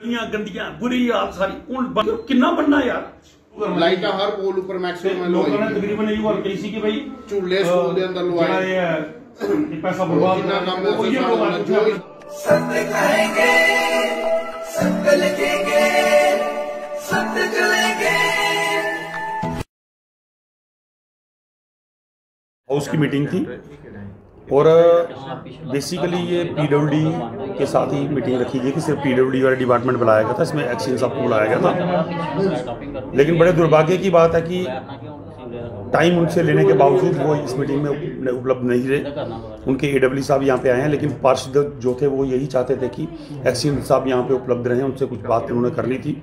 गंदियां बुरी हाल सारी किन्ना बनना यार लाइटा हर पोल ऊपर मैक्सिमम लोगों ने तकरीबन यही वर्क कही कि भाई झूले स्कूल के अंदर लवाए पैसा बर्बाद सत्य कहेंगे, सत्य लिखेंगे, सत्य चलेंगे। हाउस की मीटिंग थी और बेसिकली ये पीडब्ल्यूडी के साथ ही मीटिंग रखी गई कि सिर्फ पीडब्ल्यूडी वाला डिपार्टमेंट बुलाया गया था, इसमें एक्शन साहब को बुलाया गया था। लेकिन बड़े दुर्भाग्य की बात है कि टाइम उनसे लेने के बावजूद वो इस मीटिंग में उपलब्ध नहीं रहे। उनके एडब्ल्यू साहब यहाँ पे आए हैं, लेकिन पार्षद जो थे वो यही चाहते थे कि एक्शन साहब यहाँ पे उपलब्ध रहें, उनसे कुछ बात उन्होंने करनी थी।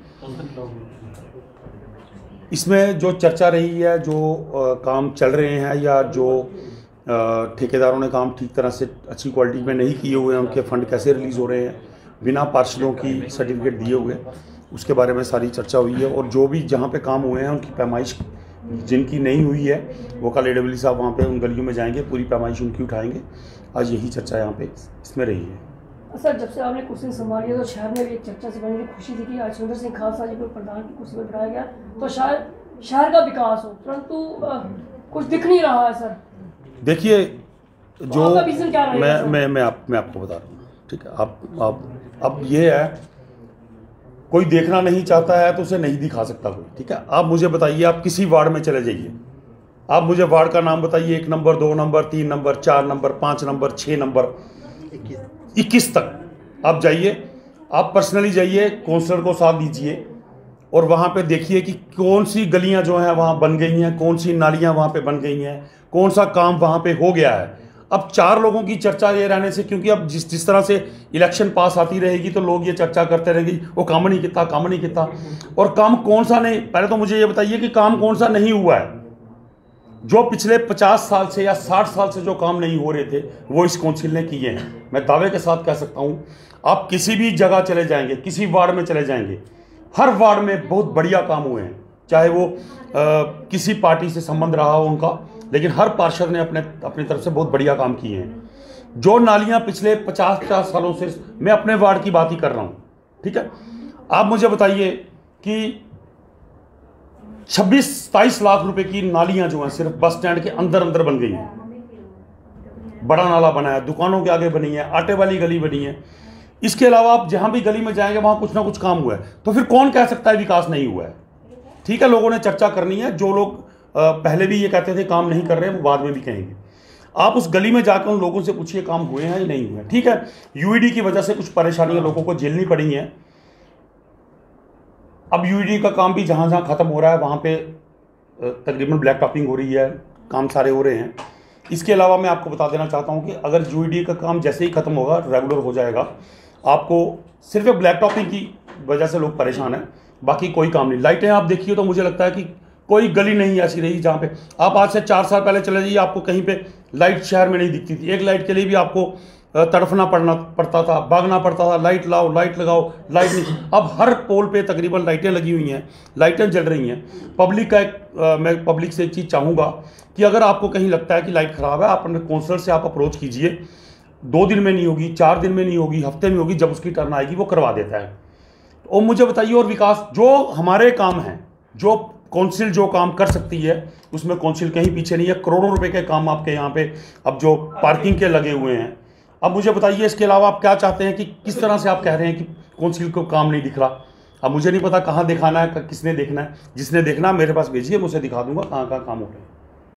इसमें जो चर्चा रही है, जो काम चल रहे हैं या जो ठेकेदारों ने काम ठीक तरह से अच्छी क्वालिटी में नहीं किए हुए हैं, उनके फंड कैसे रिलीज़ हो रहे हैं बिना पार्षदों की सर्टिफिकेट दिए हुए, उसके बारे में सारी चर्चा हुई है। और जो भी जहाँ पे काम हुए हैं उनकी पैमाइश जिनकी नहीं हुई है वो कल एडब्ल्यू साहब वहाँ पे उन गलियों में जाएंगे, पूरी पैमाइश उनकी उठाएंगे। आज यही चर्चा यहाँ पे इसमें रही है। सर, जब से आपने कुर्सी संभाली है तो शहर में भी एक चर्चा से बनी खुशी थी कि आज सुंदर सिंह खालसा जी को प्रधान की कुर्सी पर बिठाया गया तो शायद शहर का विकास हो, परंतु कुछ दिख नहीं रहा है। सर देखिए, जो मैं आपको बता रहा हूँ, ठीक है। अब ये है, कोई देखना नहीं चाहता है तो उसे नहीं दिखा सकता कोई, ठीक है। आप मुझे बताइए, आप किसी वार्ड में चले जाइए, आप मुझे वार्ड का नाम बताइए, 1 number 2 number 3 number 4 number 5 number 6 number 21 तक आप जाइए, आप पर्सनली जाइए, काउंसलर को साथ दीजिए और वहाँ पे देखिए कि कौन सी गलियाँ जो हैं वहाँ बन गई हैं, कौन सी नालियाँ वहाँ पे बन गई हैं, कौन सा काम वहाँ पे हो गया है। अब 4 लोगों की चर्चा ये रहने से, क्योंकि अब जिस तरह से इलेक्शन पास आती रहेगी तो लोग ये चर्चा करते रहेंगे वो काम नहीं किया, और काम कौन सा नहीं। पहले तो मुझे ये बताइए कि काम कौन सा नहीं हुआ है। जो पिछले 50 साल से या 60 साल से जो काम नहीं हो रहे थे वो इस काउंसिल ने किए हैं। मैं दावे के साथ कह सकता हूँ, आप किसी भी जगह चले जाएंगे, किसी वार्ड में चले जाएंगे, हर वार्ड में बहुत बढ़िया काम हुए हैं, चाहे वो किसी पार्टी से संबंध रहा हो उनका, लेकिन हर पार्षद ने अपनी तरफ से बहुत बढ़िया काम किए हैं। जो नालियां पिछले 50 सालों से, मैं अपने वार्ड की बात ही कर रहा हूं, ठीक है। आप मुझे बताइए कि 26-27 लाख रुपए की नालियां जो हैं सिर्फ बस स्टैंड के अंदर बन गई हैं। बड़ा नाला बना है, दुकानों के आगे बनी है, आटे वाली गली बनी है। इसके अलावा आप जहां भी गली में जाएंगे वहां कुछ ना कुछ काम हुआ है। तो फिर कौन कह सकता है विकास नहीं हुआ है? ठीक है, लोगों ने चर्चा करनी है। जो लोग पहले भी ये कहते थे काम नहीं कर रहे, वो बाद में भी कहेंगे। आप उस गली में जाकर उन लोगों से पूछिए काम हुए हैं या नहीं हुए। ठीक है, यूईडी की वजह से कुछ परेशानियां लोगों को झेलनी पड़ी हैं। अब यूईडी का काम भी जहां जहां खत्म हो रहा है वहां पे तकरीबन ब्लैक टॉपिंग हो रही है, काम सारे हो रहे हैं। इसके अलावा मैं आपको बता देना चाहता हूं कि अगर यूईडी का काम जैसे ही खत्म होगा, रेगुलर हो जाएगा, आपको सिर्फ ब्लैक टॉपिंग की वजह से लोग परेशान हैं, बाकी कोई काम नहीं। लाइटें आप देखिए तो मुझे लगता है कि कोई गली नहीं ऐसी रही जहाँ पे आप आज से 4 साल पहले चले जाइए, आपको कहीं पे लाइट शहर में नहीं दिखती थी। एक लाइट के लिए भी आपको तड़फना पड़ता था, भागना पड़ता था, लाइट लाओ, लाइट लगाओ, लाइट नहीं। अब हर पोल पे तकरीबन लाइटें लगी हुई हैं, लाइटें जल रही हैं। पब्लिक का मैं पब्लिक से एक चीज़ चाहूँगा कि अगर आपको कहीं लगता है कि लाइट ख़राब है, आप अपने काउंसलर से आप अप्रोच कीजिए। 2 दिन में नहीं होगी, 4 दिन में नहीं होगी, हफ्ते में होगी, जब उसकी टर्न आएगी वो करवा देता है। और मुझे बताइए, और विकास जो हमारे काम हैं, जो काउंसिल जो काम कर सकती है, उसमें काउंसिल कहीं पीछे नहीं है। करोड़ों रुपए के काम आपके यहाँ पे अब जो पार्किंग के लगे हुए हैं। अब मुझे बताइए, इसके अलावा आप क्या चाहते हैं कि किस तरह से आप कह रहे हैं कि काउंसिल को काम नहीं दिख रहा। अब मुझे नहीं पता कहाँ दिखाना है, किसने देखना है। जिसने देखना है मेरे पास भेजिए, मैं उसे दिखा दूंगा कहाँ कहाँ काम हो रहे हैं।